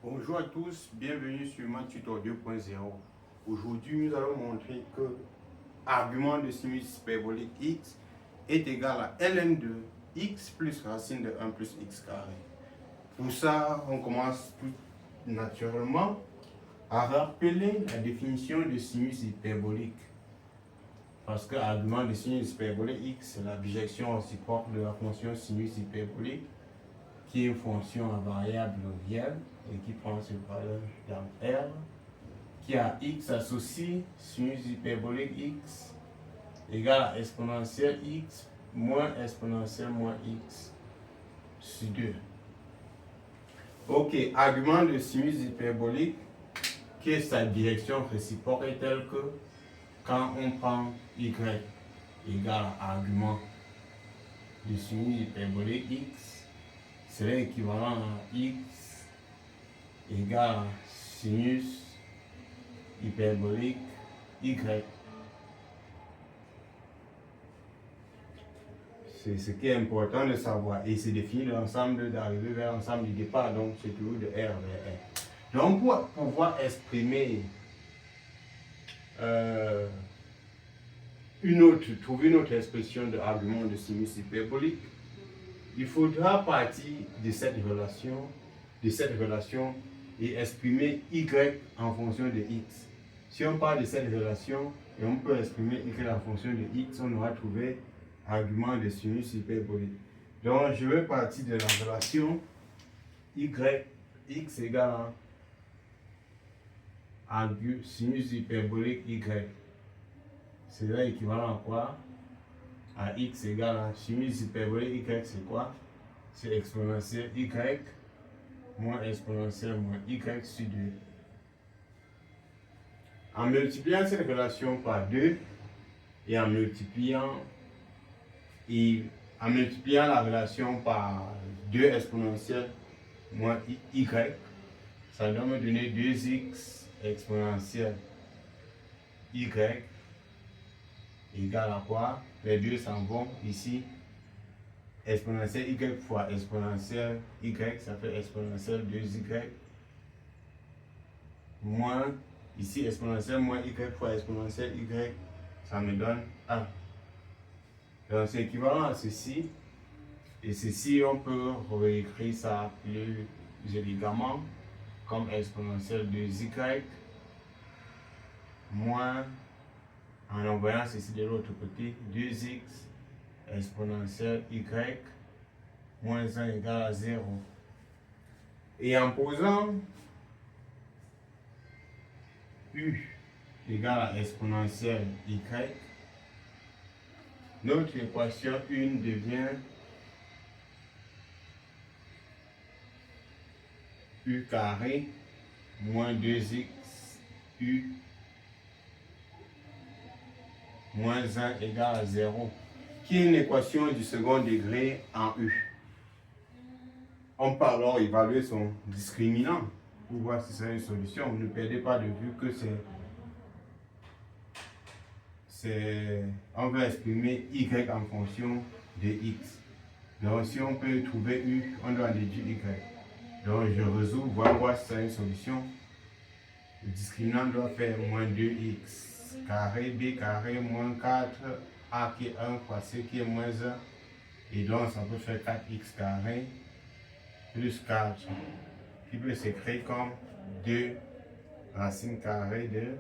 Bonjour à tous, bienvenue sur Mathtutor 2.0. Aujourd'hui, nous allons montrer que argument de sinus hyperbolique x est égal à ln de x plus racine de 1 plus x carré. Pour ça, on commence tout naturellement à rappeler la définition de sinus hyperbolique. Parce que argument de sinus hyperbolique x, c'est la bijection réciproque de la fonction sinus hyperbolique qui est une fonction à variable réelle et qui prend cette valeur dans R, qui a x associé sinus hyperbolique x égale à exponentielle x moins exponentielle moins x sur 2. Ok, argument de sinus hyperbolique, qui est sa direction réciproque est telle que quand on prend y égale à argument de sinus hyperbolique x, c'est l'équivalent à x égale à sinus hyperbolique y. C'est ce qui est important de savoir. Et c'est définir l'ensemble d'arrivée vers l'ensemble du départ. Donc c'est toujours de R vers R. Donc pour pouvoir exprimer trouver une autre expression de argument de sinus hyperbolique, il faudra partir de cette relation et exprimer y en fonction de x. Si on part de cette relation et on peut exprimer y en fonction de x, on aura trouvé argument de sinus hyperbolique. Donc je vais partir de la relation x égale à sinus hyperbolique y. C'est là équivalent à quoi? À x égale à sinus hyperbolique y, c'est quoi? C'est exponentielle y moins exponentielle moins y sur 2. En multipliant cette relation par 2 et en multipliant la relation par 2 exponentielle moins y, ça doit me donner 2x exponentielle y égale à quoi? Les deux s'en vont ici. Exponentielle y fois exponentielle y, ça fait exponentielle 2y moins, ici exponentielle moins y fois exponentielle y, ça me donne 1. Donc c'est équivalent à ceci. Et ceci, on peut réécrire ça plus élégamment comme exponentielle 2y moins, en envoyant ceci de l'autre côté, 2x exponentielle y moins 1 égale à 0. Et en posant u égale à exponentielle y, notre équation 1 devient u carré moins 2x u moins 1 égale à 0, qui est une équation du second degré en u. On peut alors évaluer son discriminant pour voir si c'est une solution. Ne perdez pas de vue que on va exprimer y en fonction de x. Donc si on peut trouver u, on doit déduire y. Donc je résous, voir si c'est une solution. Le discriminant doit faire moins 2x carré, b carré, moins 4a qui est 1 fois c qui est moins 1. Et donc ça peut faire 4x carré plus 4 qui peut s'écrire comme 2 racine carrée de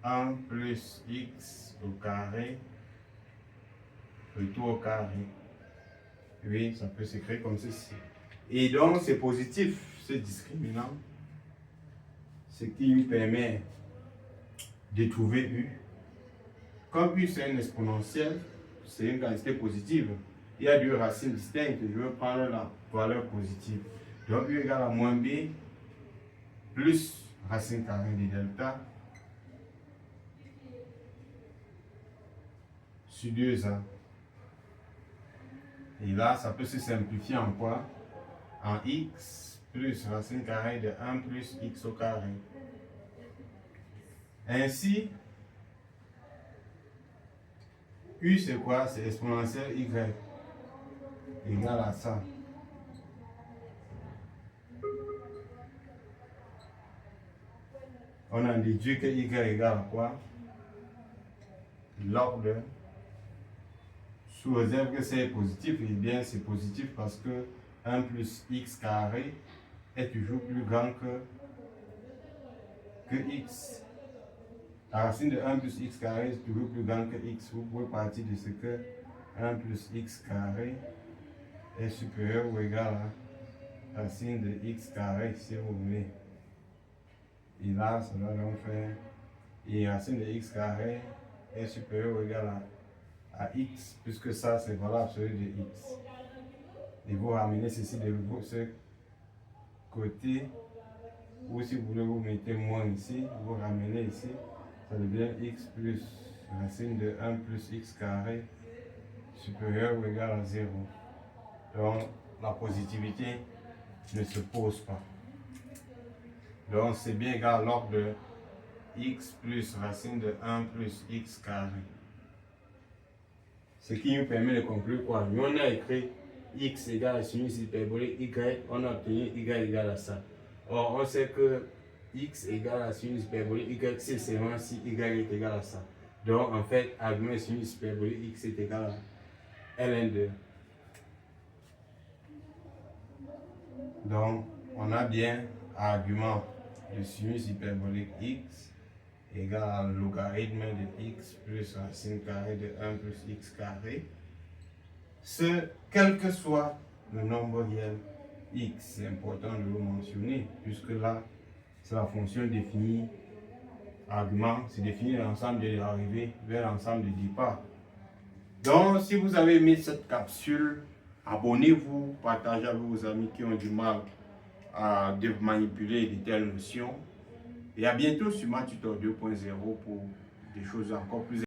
1 plus x au carré, le tout au carré. Oui, ça peut s'écrire comme ceci. Et donc c'est positif, ce discriminant, ce qui nous permet de trouver u. Comme u c'est une exponentielle, c'est une quantité positive. Il y a deux racines distinctes, je vais prendre la valeur positive. Donc u égale à moins b plus racine carrée de delta sur 2a. Et là, ça peut se simplifier en quoi? En x plus racine carrée de 1 plus x au carré. Ainsi, u c'est quoi? C'est exponentielle y égale à ça. On en déduit que y égale à quoi? Log de, sous réserve que c'est positif, et bien c'est positif parce que 1 plus x carré est toujours plus grand que x. La racine de 1 plus x carré est toujours plus grand que x. Vous pouvez partir de ce que 1 plus x carré est supérieur ou égal à racine de x carré, si vous voulez. Et là, ça doit donc faire, et racine de x carré est supérieur ou égal à x, puisque ça c'est valable sur de x. Et vous ramenez ceci de ce côté, ou si vous voulez vous mettez moins ici, vous ramenez ici, ça devient x plus racine de 1 plus x carré supérieur ou égal à 0. Donc la positivité ne se pose pas. Donc c'est bien égal à log de x plus racine de 1 plus x carré. Ce qui nous permet de conclure quoi? Nous on a écrit x égale à sinus hyperbolique y, on a obtenu y égale à ça. Or on sait que x égale à sinus hyperbolique y, c'est seulement si y est égal à ça. Donc en fait, argument sinus hyperbolique x est égal à ln de. Donc on a bien argument de sinus hyperbolique x égale à logarithme de x plus racine carrée de 1 plus x carré. Quel que soit le nombre réel x, c'est important de le mentionner, puisque là, c'est la fonction définie, argument, c'est définir l'ensemble de l'arrivée vers l'ensemble de départ. Donc, si vous avez aimé cette capsule, abonnez-vous, partagez avec vos amis qui ont du mal à manipuler de telles notions. Et à bientôt sur Maths Tutor 2.0 pour des choses encore plus